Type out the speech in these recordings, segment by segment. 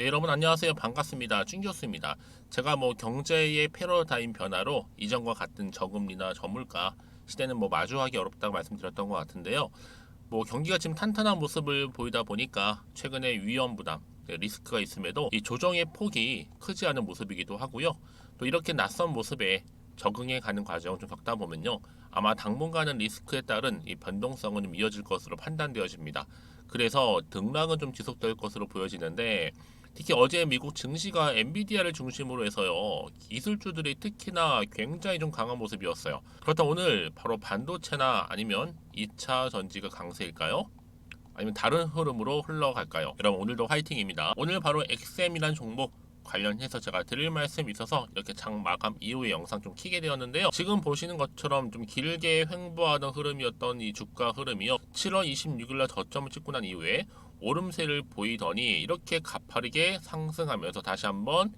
네, 여러분 안녕하세요. 반갑습니다. 준교수입니다. 제가 경제의 패러다임 변화로 이전과 같은 저금리나 저물가 시대는 마주하기 어렵다고 말씀드렸던 것 같은데요. 경기가 지금 탄탄한 모습을 보이다 보니까 최근에 위험 부담, 리스크가 있음에도 이 조정의 폭이 크지 않은 모습이기도 하고요. 또 이렇게 낯선 모습에 적응해 가는 과정을 좀 겪다 보면요. 아마 당분간은 리스크에 따른 이 변동성은 좀 이어질 것으로 판단되어집니다. 그래서 등락은 좀 지속될 것으로 보여지는데 특히 어제 미국 증시가 엔비디아를 중심으로 해서요. 기술주들이 특히나 굉장히 좀 강한 모습이었어요. 그렇다면 오늘 바로 반도체나 아니면 2차 전지가 강세일까요? 아니면 다른 흐름으로 흘러갈까요? 여러분 오늘도 화이팅입니다. 오늘 바로 XM이란 종목 관련해서 제가 드릴 말씀이 있어서 이렇게 장 마감 이후에 영상 좀 키게 되었는데요. 지금 보시는 것처럼 좀 길게 횡보하던 흐름이었던 이 주가 흐름이요. 7월 26일날 저점을 찍고 난 이후에 오름세를 보이더니 이렇게 가파르게 상승하면서 다시 한번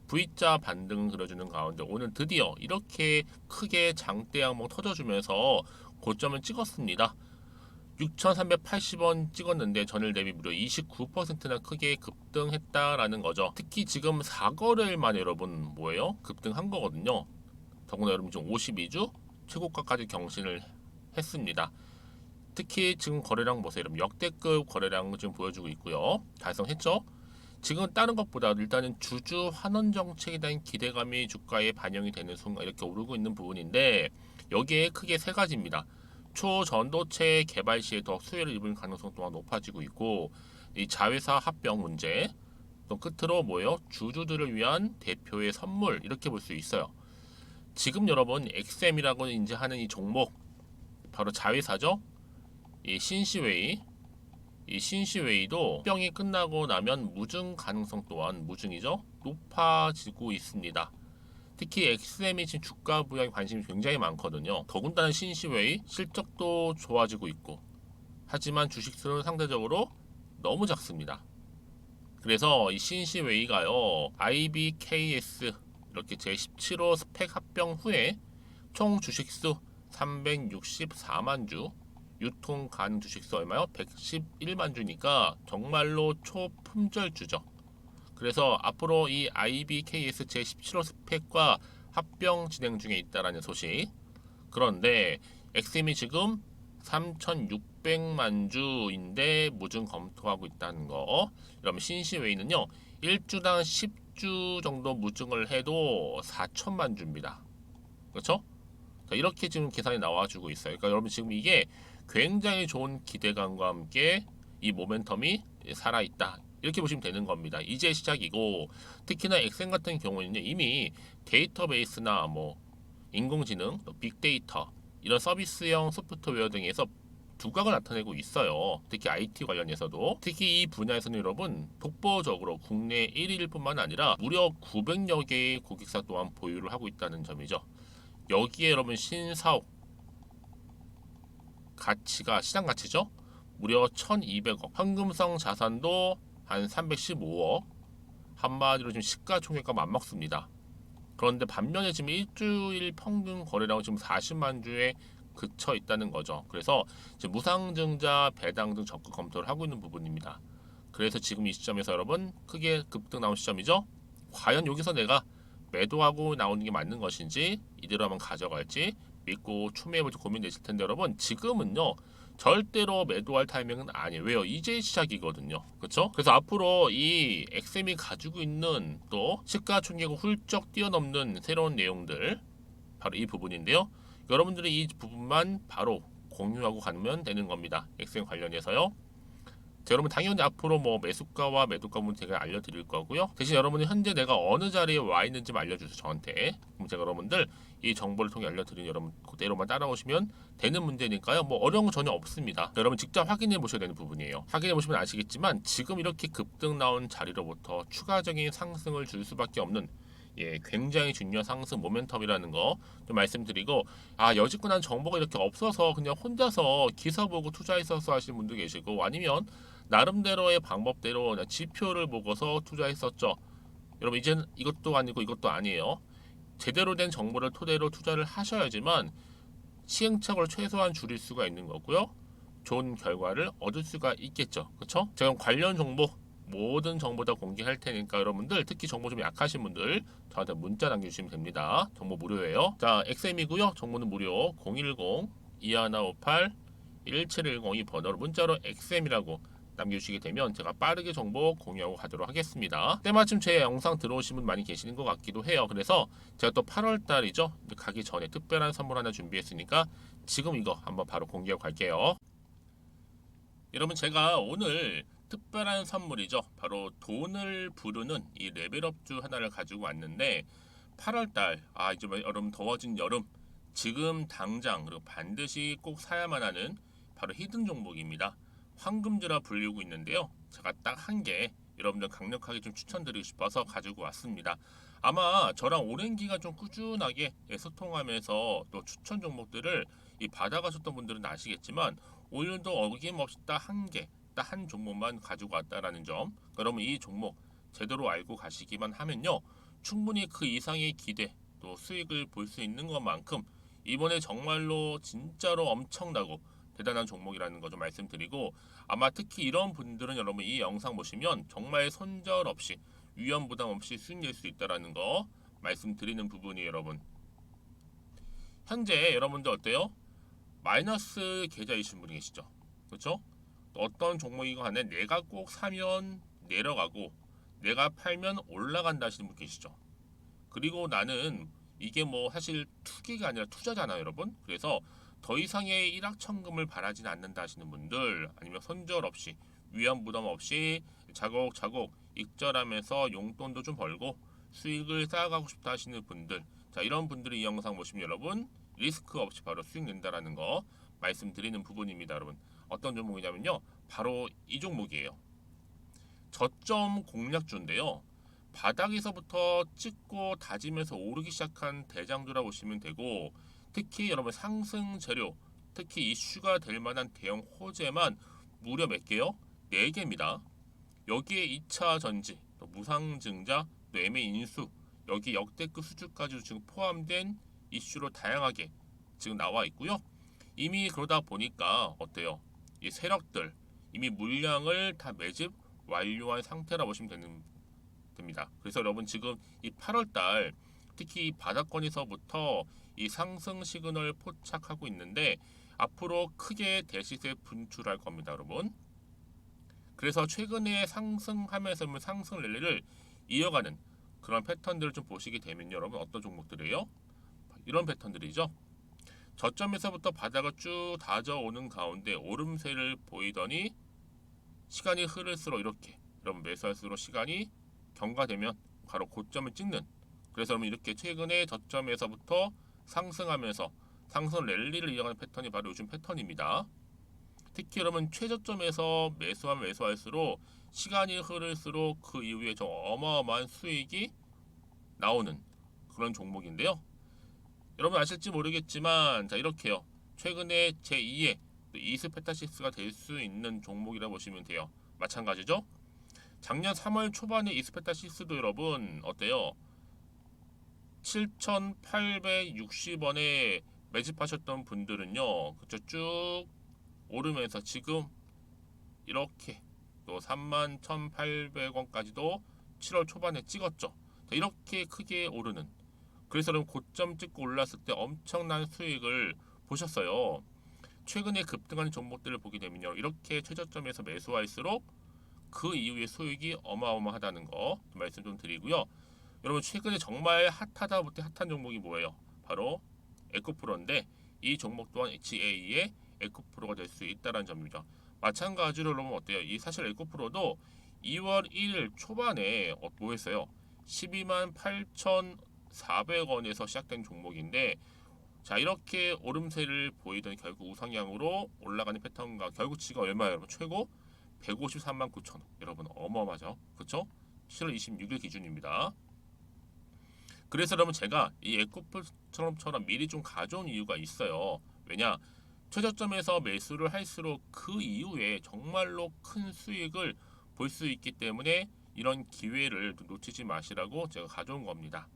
V자 반등 그려주는 가운데 오늘 드디어 이렇게 크게 장대 양봉 터져주면서 고점을 찍었습니다. 6,380원 찍었는데 전일 대비 무려 29%나 크게 급등했다라는 거죠. 특히 지금 4거래일 만에 여러분 뭐예요? 급등한 거거든요. 더구나 여러분 지금 52주 최고가까지 경신을 했습니다. 특히 지금 거래량 보세요. 여러분 역대급 거래량 지금 보여주고 있고요. 달성했죠? 지금 다른 것보다 일단은 주주 환원 정책에 대한 기대감이 주가에 반영이 되는 순간 이렇게 오르고 있는 부분인데 여기에 크게 세 가지입니다. 초전도체 개발 시에 더 수혜를 입을 가능성 또한 높아지고 있고 이 자회사 합병 문제 또 끝으로 뭐예요? 주주들을 위한 대표의 선물 이렇게 볼 수 있어요. 지금 여러분 XM이라고 이제 하는 이 종목 바로 자회사죠. 이 신시웨이도 합병이 끝나고 나면 무증 가능성 또한 무증이죠. 높아지고 있습니다. 특히 XM이 지금 주가 부양에 관심이 굉장히 많거든요. 더군다나 신시웨이 실적도 좋아지고 있고 하지만 주식수는 상대적으로 너무 작습니다. 그래서 이 신시웨이가요 IBKS 이렇게 제17호 스펙 합병 후에 총 주식수 364만 주 유통 가능 주식수 얼마요? 111만 주니까 정말로 초품절주죠. 그래서 앞으로 이 IBKS 제17호 스펙과 합병 진행 중에 있다라는 소식. 그런데 XM이 지금 3,600만 주인데 무증 검토하고 있다는 거. 그럼 신시웨이는요. 1주당 10주 정도 무증을 해도 4천만 주입니다. 그렇죠? 이렇게 지금 계산이 나와주고 있어요. 그러니까 여러분 지금 이게 굉장히 좋은 기대감과 함께 이 모멘텀이 살아있다. 이렇게 보시면 되는 겁니다. 이제 시작이고 특히나 엑센 같은 경우에는 이미 데이터베이스나 인공지능, 빅데이터 이런 서비스형 소프트웨어 등에서 두각을 나타내고 있어요. 특히 IT 관련해서도 특히 이 분야에서는 여러분 독보적으로 국내 1위일 뿐만 아니라 무려 900여 개의 고객사 또한 보유를 하고 있다는 점이죠. 여기에 여러분 신사옥 가치가 시장 가치죠. 무려 1,200억. 현금성 자산도 한 315억. 한마디로 지금 시가총액과 맞먹습니다. 그런데 반면에 지금 일주일 평균 거래량은 지금 40만 주에 그쳐 있다는 거죠. 그래서 지금 무상증자 배당 등 적극 검토를 하고 있는 부분입니다. 그래서 지금 이 시점에서 여러분 크게 급등 나온 시점이죠. 과연 여기서 내가 매도하고 나오는 게 맞는 것인지 이대로 한번 가져갈지 믿고 추매해볼지 고민되실 텐데 여러분 지금은요 절대로 매도할 타이밍은 아니에요. 왜요? 이제 시작이거든요. 그렇죠? 그래서 앞으로 이 XM이 가지고 있는 또 시가총액을 훌쩍 뛰어넘는 새로운 내용들 바로 이 부분인데요. 여러분들이 이 부분만 바로 공유하고 가면 되는 겁니다. XM 관련해서요. 자, 여러분 당연히 앞으로 매수가와 매도가 부분 제가 알려드릴 거고요. 대신 여러분이 현재 내가 어느 자리에 와 있는지 알려주세요 저한테. 그럼 제가 여러분들 이 정보를 통해 알려드린 여러분 그대로만 따라오시면 되는 문제니까요. 어려운 거 전혀 없습니다. 여러분 직접 확인해 보셔야 되는 부분이에요. 확인해 보시면 아시겠지만 지금 이렇게 급등 나온 자리로부터 추가적인 상승을 줄 수밖에 없는 굉장히 중요한 상승 모멘텀이라는 거 좀 말씀드리고 여지껏 정보가 이렇게 없어서 그냥 혼자서 기사 보고 투자했어서 하시는 분도 계시고 아니면 나름대로의 방법대로 그냥 지표를 보고서 투자했었죠. 여러분 이제는 이것도 아니고 이것도 아니에요. 제대로 된 정보를 토대로 투자를 하셔야지만 시행착오를 최소한 줄일 수가 있는 거고요. 좋은 결과를 얻을 수가 있겠죠. 그렇죠? 제가 관련 종목 모든 정보 다 공개할 테니까 여러분들 특히 정보 좀 약하신 분들 저한테 문자 남겨주시면 됩니다. 정보 무료예요. 자, XM이고요. 정보는 무료. 010-2158-1710 이 번호로 문자로 XM이라고 남겨주시게 되면 제가 빠르게 정보 공유하고 가도록 하겠습니다. 때마침 제 영상 들어오신 분 많이 계시는 것 같기도 해요. 그래서 제가 또 8월 달이죠. 가기 전에 특별한 선물 하나 준비했으니까 지금 이거 한번 바로 공개하고 갈게요. 여러분, 제가 오늘 특별한 선물이죠. 바로 돈을 부르는 이 레벨업주 하나를 가지고 왔는데 8월달, 이제 여름 더워진 여름, 지금 당장 그리고 반드시 꼭 사야만 하는 바로 히든 종목입니다. 황금주라 불리고 있는데요. 제가 딱 한 개 여러분들 강력하게 좀 추천드리고 싶어서 가지고 왔습니다. 아마 저랑 오랜 기간 좀 꾸준하게 소통하면서 또 추천 종목들을 받아가셨던 분들은 아시겠지만 오늘도 어김없이 딱 한 개, 딱 한 종목만 가지고 왔다라는 점. 그러면 이 종목 제대로 알고 가시기만 하면요, 충분히 그 이상의 기대 또 수익을 볼 수 있는 것만큼 이번에 정말로 진짜로 엄청나고 대단한 종목이라는 거 좀 말씀드리고, 아마 특히 이런 분들은 여러분 이 영상 보시면 정말 손절 없이 위험 부담 없이 수익 낼 수 있다라는 거 말씀드리는 부분이, 여러분 현재 여러분들 어때요? 마이너스 계좌이신 분이 계시죠? 그렇죠? 어떤 종목이건 간에 내가 꼭 사면 내려가고 내가 팔면 올라간다 하시는 분 계시죠? 그리고 나는 이게 뭐 사실 투기가 아니라 투자잖아요, 여러분. 그래서 더 이상의 일확천금을 바라진 않는다 하시는 분들, 아니면 손절 없이 위험 부담 없이 차곡차곡 익절하면서 용돈도 좀 벌고 수익을 쌓아가고 싶다 하시는 분들, 자, 이런 분들이 이 영상 보시면 여러분 리스크 없이 바로 수익 낸다라는 거 말씀드리는 부분입니다. 여러분, 어떤 종목이냐면요, 바로 이 종목이에요. 저점 공략주인데요, 바닥에서부터 찍고 다지면서 오르기 시작한 대장주라 보시면 되고, 특히 여러분 상승 재료, 특히 이슈가 될 만한 대형 호재만 무려 몇 개요? 4개입니다. 여기에 2차 전지, 또 무상증자, 또 매매 인수, 여기 역대급 수주까지 지금 포함된 이슈로 다양하게 지금 나와 있고요. 이미 그러다 보니까 어때요? 이 세력들 이미 물량을 다 매집 완료한 상태라 보시면 됩니다. 그래서 여러분 지금 이 8월달 특히 이 바닥권에서부터 이 상승 시그널 포착하고 있는데 앞으로 크게 대시세 분출할 겁니다, 여러분. 그래서 최근에 상승하면서 상승 랠리를 이어가는 그런 패턴들을 좀 보시게 되면 여러분 어떤 종목들이에요? 이런 패턴들이죠. 저점에서부터 바닥을 쭉 다져오는 가운데 오름세를 보이더니 시간이 흐를수록 이렇게 여러분 매수할수록 시간이 경과되면 바로 고점을 찍는, 그래서 여러분 이렇게 최근에 저점에서부터 상승하면서 상승 랠리를 이어가는 패턴이 바로 요즘 패턴입니다. 특히 여러분 최저점에서 매수하면 매수할수록 시간이 흐를수록 그 이후에 좀 어마어마한 수익이 나오는 그런 종목인데요. 여러분 아실지 모르겠지만 자, 이렇게요, 최근에 제2의 이스페타시스가 될 수 있는 종목이라 보시면 돼요. 마찬가지죠. 작년 3월 초반에 이스페타시스도 여러분 어때요? 7,860원에 매집하셨던 분들은요, 그쵸, 쭉 오르면서 지금 이렇게 또 31,800원까지도 7월 초반에 찍었죠. 자, 이렇게 크게 오르는, 그래서 여러분 고점 찍고 올랐을 때 엄청난 수익을 보셨어요. 최근에 급등하는 종목들을 보게 되면요, 이렇게 최저점에서 매수할수록 그 이후에 수익이 어마어마하다는 거 말씀 좀 드리고요. 여러분 최근에 정말 핫하다 못해 핫한 종목이 뭐예요? 바로 에코프로인데 이 종목 또한 HA의 에코프로가 될 수 있다는 점입니다. 마찬가지로 여러분 어때요? 이 사실 에코프로도 2월 1일 초반에 뭐 했어요? 12만 8,400원에서 시작된 종목인데, 자, 이렇게 오름세를 보이던 결국 우상향으로 올라가는 패턴과 결국 지금 얼마예요, 여러분? 최고 153만 9천 원. 여러분 어마어마하죠, 그렇죠? 7월 26일 기준입니다. 그래서 여러분 제가 이 에코프처럼 미리 좀 가져온 이유가 있어요. 왜냐? 최저점에서 매수를 할수록 그 이후에 정말로 큰 수익을 볼 수 있기 때문에 이런 기회를 놓치지 마시라고 제가 가져온 겁니다.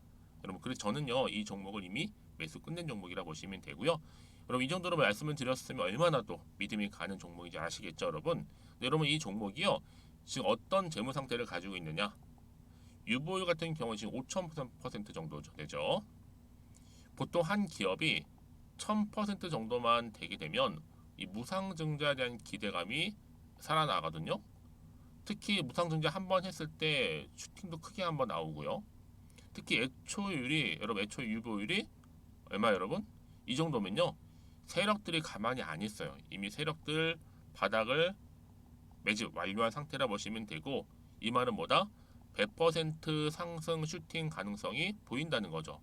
여러분, 그래서 저는요 이 종목을 이미 매수 끝낸 종목이라 보시면 되고요. 여러분 이 정도로 말씀을 드렸으면 얼마나 또 믿음이 가는 종목인지 아시겠죠, 여러분? 여러분 이 종목이요 지금 어떤 재무 상태를 가지고 있느냐? 유보율 같은 경우는 지금 5,000% 정도 되죠. 보통 한 기업이 1,000% 정도만 되게 되면 이 무상증자에 대한 기대감이 살아나거든요. 특히 무상증자 한 번 했을 때 슈팅도 크게 한 번 나오고요. 특히 애초율이 여러분 애초 유보율이 얼마 여러분? 이 정도면요. 세력들이 가만히 안 있어요. 이미 세력들 바닥을 매집 완료한 상태라 보시면 되고 이 말은 뭐다? 100% 상승 슈팅 가능성이 보인다는 거죠.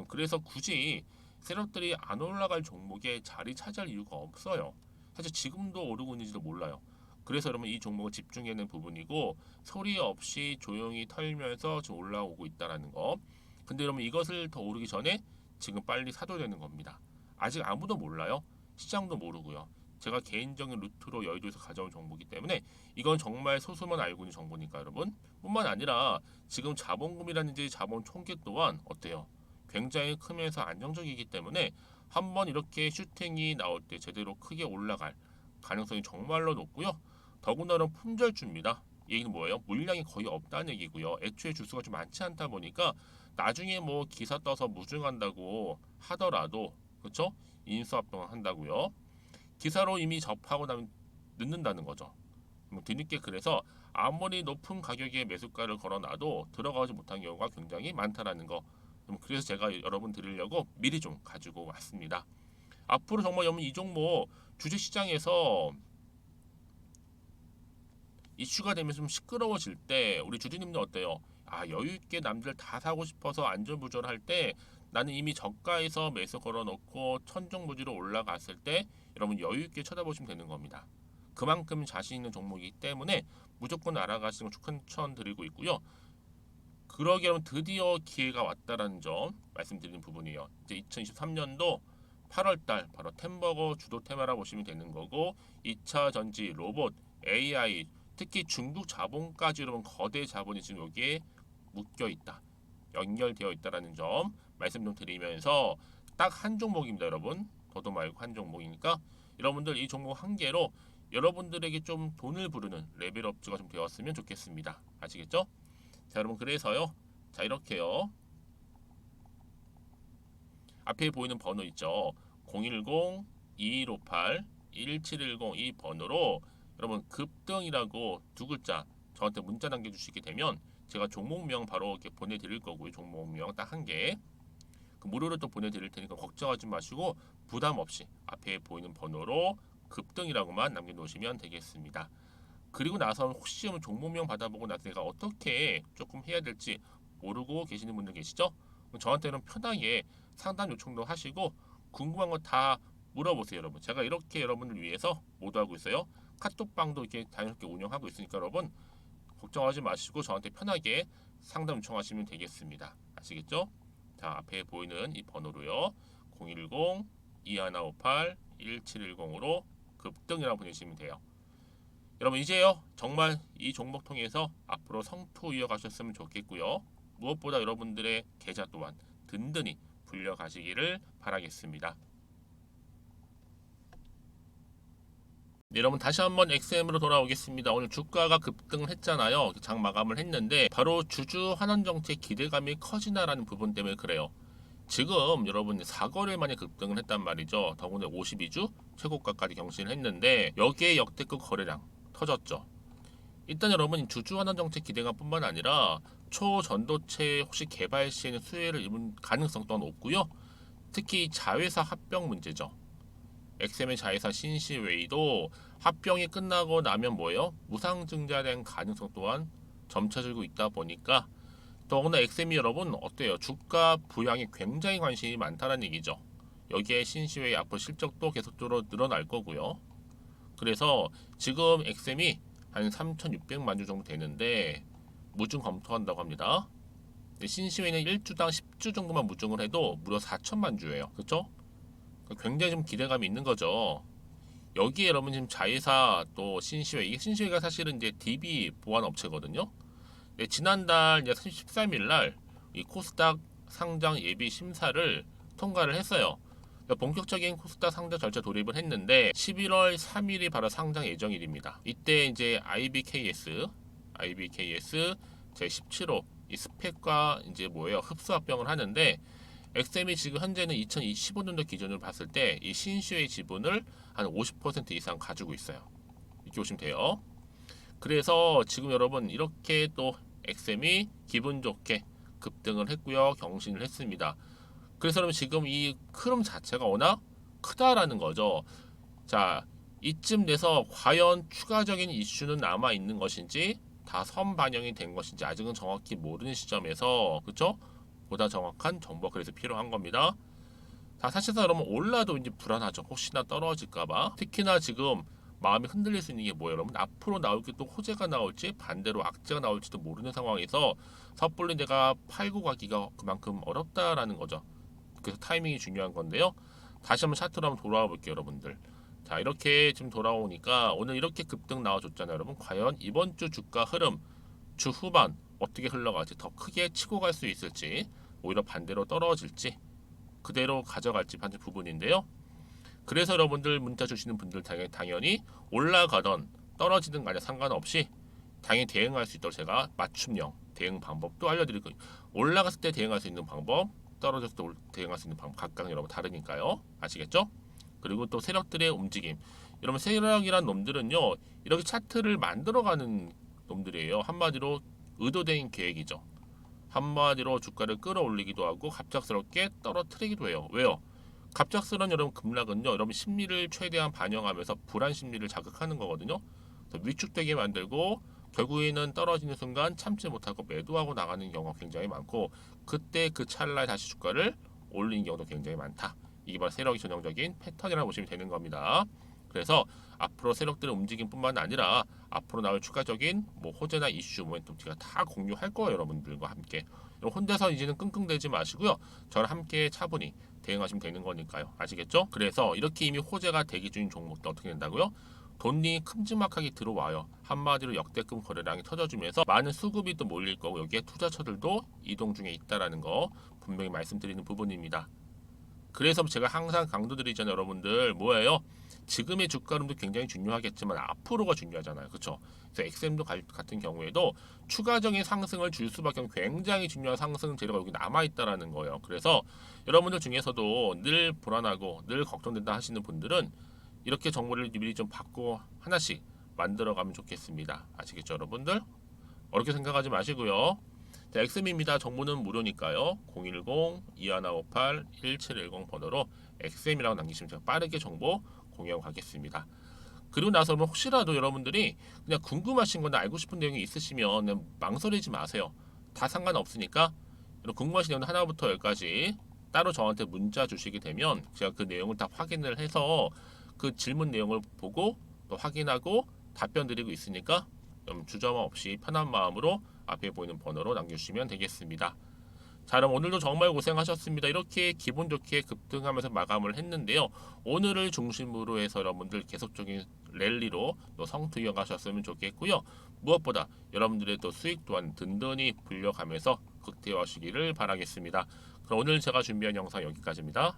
그래서 굳이 세력들이 안 올라갈 종목에 자리 차지할 이유가 없어요. 사실 지금도 오르고 있는지도 몰라요. 그래서 여러분 이 종목을 집중해야 하는 부분이고 소리 없이 조용히 털면서 지금 올라오고 있다는 거. 근데 여러분 이것을 더 오르기 전에 지금 빨리 사도 되는 겁니다. 아직 아무도 몰라요. 시장도 모르고요. 제가 개인적인 루트로 여의도에서 가져온 정보이기 때문에 이건 정말 소수만 알고 있는 정보니까 여러분. 뿐만 아니라 지금 자본금이라든지 자본 총계 또한 어때요? 굉장히 크면서 안정적이기 때문에 한번 이렇게 슈팅이 나올 때 제대로 크게 올라갈 가능성이 정말로 높고요. 더군다나 품절주입니다. 이 얘기는 뭐예요? 물량이 거의 없다는 얘기고요. 애초에 주수가 좀 많지 않다 보니까 나중에 뭐 기사 떠서 무증한다고 하더라도 그렇죠? 인수합병을 한다고요. 기사로 이미 접하고 나면 늦는다는 거죠. 뒤늦게 그래서 아무리 높은 가격에 매수가를 걸어놔도 들어가지 못한 경우가 굉장히 많다라는 거. 그래서 제가 여러분 드리려고 미리 좀 가지고 왔습니다. 앞으로 정말 여러분 이 종목 주식시장에서 이슈가 되면서 좀 시끄러워질 때 우리 주주님들 어때요? 아 여유 있게 남들 다 사고 싶어서 안절부절할 때 나는 이미 저가에서 매수 걸어놓고 천정부지로 올라갔을 때 여러분 여유 있게 쳐다보시면 되는 겁니다. 그만큼 자신 있는 종목이기 때문에 무조건 알아가시는 걸 추천드리고 있고요. 그러기 여러분 드디어 기회가 왔다라는 점 말씀드리는 부분이에요. 이제 2023년도 8월달 바로 템버거 주도 테마라 보시면 되는 거고 2차 전지, 로봇, AI 특히 중국 자본까지 여러분 거대 자본이 지금 여기에 묶여 있다. 연결되어 있다라는 점 말씀 좀 드리면서 딱 한 종목입니다, 여러분. 더도 말고 한 종목이니까 여러분들 이 종목 한 개로 여러분들에게 좀 돈을 부르는 레벨업주가 좀 되었으면 좋겠습니다. 아시겠죠? 자, 여러분 그래서요. 자, 이렇게요. 앞에 보이는 번호 있죠. 010-2158-1710 이 번호로 여러분 급등이라고 두 글자 저한테 문자 남겨주시게 되면 제가 종목명 바로 이렇게 보내드릴 거고요. 종목명 딱 한 개. 그 무료로 또 보내드릴 테니까 걱정하지 마시고 부담 없이 앞에 보이는 번호로 급등이라고만 남겨놓으시면 되겠습니다. 그리고 나서 혹시 종목명 받아보고 나서 내가 어떻게 조금 해야 될지 모르고 계시는 분들 계시죠? 저한테는 편하게 상담 요청도 하시고 궁금한 거 다 물어보세요, 여러분. 제가 이렇게 여러분을 위해서 모두하고 있어요. 카톡방도 이렇게 자연스럽게 운영하고 있으니까 여러분 걱정하지 마시고 저한테 편하게 상담 요청하시면 되겠습니다. 아시겠죠? 자, 앞에 보이는 이 번호로요. 010-2158-1710으로 급등이라고 보내시면 돼요. 여러분 이제요 정말 이 종목 통해서 앞으로 성투 이어가셨으면 좋겠고요. 무엇보다 여러분들의 계좌 또한 든든히 불려가시기를 바라겠습니다. 네, 여러분 다시 한번 XM으로 돌아오겠습니다. 오늘 주가가 급등을 했잖아요. 장 마감을 했는데 바로 주주 환원 정책 기대감이 커지나라는 부분 때문에 그래요. 지금 여러분 4거래일 만에 급등을 했단 말이죠. 더군다나 52주 최고가까지 경신을 했는데 여기에 역대급 거래량 터졌죠. 일단 여러분 주주 환원 정책 기대감뿐만 아니라 초전도체 혹시 개발 시에는 수혜를 입은 가능성 또한 높고요. 특히 자회사 합병 문제죠. 엑셈의 자회사 신시웨이도 합병이 끝나고 나면 뭐예요? 무상증자된 가능성 또한 점쳐지고 있다 보니까 더구나 엑셈이 여러분 어때요? 주가 부양에 굉장히 관심이 많다는 얘기죠. 여기에 신시웨이 앞으로 실적도 계속적으로 늘어날 거고요. 그래서 지금 엑셈이 한 3,600만 주 정도 되는데 무증 검토한다고 합니다. 신시웨이는 1주당 10주 정도만 무증을 해도 무려 4천만 주예요. 그렇죠? 굉장히 좀 기대감이 있는 거죠. 여기에 여러분 지금 자회사 또 신시웨이 이게 신시웨이가 사실은 이제 DB 보안 업체거든요. 네, 지난달 이제 13일 날 이 코스닥 상장 예비 심사를 통과를 했어요. 그러니까 본격적인 코스닥 상장 절차 돌입을 했는데 11월 3일이 바로 상장 예정일입니다. 이때 이제 IBKS IBKS 제17호 이 스펙과 이제 뭐예요? 흡수합병을 하는데 엑셈이 지금 현재는 2015년도 기준으로 봤을 때 이 신슈의 지분을 한 50% 이상 가지고 있어요. 이렇게 보시면 돼요. 그래서 지금 여러분 이렇게 또 엑셈이 기분 좋게 급등을 했고요. 경신을 했습니다. 그래서 여러분 지금 이 흐름 자체가 워낙 크다라는 거죠. 자, 이쯤 돼서 과연 추가적인 이슈는 남아 있는 것인지 다 선반영이 된 것인지 아직은 정확히 모르는 시점에서 그렇죠? 보다 정확한 정보가 그래서 필요한 겁니다. 자, 사실상 여러분 올라도 이제 불안하죠. 혹시나 떨어질까봐. 특히나 지금 마음이 흔들릴 수 있는 게 뭐예요, 여러분? 앞으로 나올 게 또 호재가 나올지 반대로 악재가 나올지도 모르는 상황에서 섣불리 내가 팔고 가기가 그만큼 어렵다라는 거죠. 그래서 타이밍이 중요한 건데요. 다시 한번 차트로 한번 돌아와 볼게요, 여러분들. 자, 이렇게 지금 돌아오니까 오늘 이렇게 급등 나와줬잖아요, 여러분. 과연 이번 주 주가 흐름 주 후반 어떻게 흘러갈지, 더 크게 치고 갈 수 있을지, 오히려 반대로 떨어질지 그대로 가져갈지 하는 부분인데요. 그래서 여러분들 문자 주시는 분들 당연히 올라가던 떨어지든 간에 상관없이 당연히 대응할 수 있도록 제가 맞춤형 대응 방법도 알려드릴 거예요. 올라갔을 때 대응할 수 있는 방법, 떨어졌을 때 대응할 수 있는 방법 각각 여러분 다르니까요. 아시겠죠? 그리고 또 세력들의 움직임. 여러분 세력이란 놈들은요, 이렇게 차트를 만들어가는 놈들이에요. 한마디로 의도된 계획이죠. 한마디로 주가를 끌어올리기도 하고 갑작스럽게 떨어뜨리기도 해요. 왜요? 갑작스러운 여러분 급락은요, 여러분 심리를 최대한 반영하면서 불안 심리를 자극하는 거거든요. 그래서 위축되게 만들고 결국에는 떨어지는 순간 참지 못하고 매도하고 나가는 경우가 굉장히 많고, 그때 그 찰나에 다시 주가를 올리는 경우도 굉장히 많다. 이게 바로 세력이 전형적인 패턴이라고 보시면 되는 겁니다. 그래서 앞으로 세력들의 움직임뿐만 아니라 앞으로 나올 추가적인 뭐 호재나 이슈, 모멘텀 제가 다 공유할 거예요, 여러분들과 함께. 혼자서 이제는 끙끙대지 마시고요. 저랑 함께 차분히 대응하시면 되는 거니까요. 아시겠죠? 그래서 이렇게 이미 호재가 대기 중인 종목들 어떻게 된다고요? 돈이 큼지막하게 들어와요. 한마디로 역대급 거래량이 터져주면서 많은 수급이 또 몰릴 거고, 여기에 투자처들도 이동 중에 있다라는 거 분명히 말씀드리는 부분입니다. 그래서 제가 항상 강조드리잖아요, 여러분들. 뭐예요? 지금의 주가 흐름도 굉장히 중요하겠지만 앞으로가 중요하잖아요. 그렇죠? 그래서 엑셈도 같은 경우에도 추가적인 상승을 줄 수밖에 없는 굉장히 중요한 상승 재료가 여기 남아있다라는 거예요. 그래서 여러분들 중에서도 늘 불안하고 늘 걱정된다 하시는 분들은 이렇게 정보를 미리 좀 받고 하나씩 만들어가면 좋겠습니다. 아시겠죠, 여러분들? 어렵게 생각하지 마시고요. 자, 엑셈입니다. 정보는 무료니까요. 010-2158-1710 번호로 엑셈이라고 남기시면 제가 빠르게 정보 공유하고 가겠습니다. 그리고 나서 혹시라도 여러분들이 그냥 궁금하신 거나 알고 싶은 내용이 있으시면 그냥 망설이지 마세요. 다 상관없으니까 궁금하신 내용 하나부터 열까지 따로 저한테 문자 주시게 되면 제가 그 내용을 다 확인을 해서 그 질문 내용을 보고 또 확인하고 답변 드리고 있으니까 주저함 없이 편한 마음으로 앞에 보이는 번호로 남겨주시면 되겠습니다. 자, 그럼 오늘도 정말 고생하셨습니다. 이렇게 기분 좋게 급등하면서 마감을 했는데요. 오늘을 중심으로 해서 여러분들 계속적인 랠리로 또 성투 이어가셨으면 좋겠고요. 무엇보다 여러분들의 또 수익 또한 든든히 불려가면서 극대화하시기를 바라겠습니다. 그럼 오늘 제가 준비한 영상 여기까지입니다.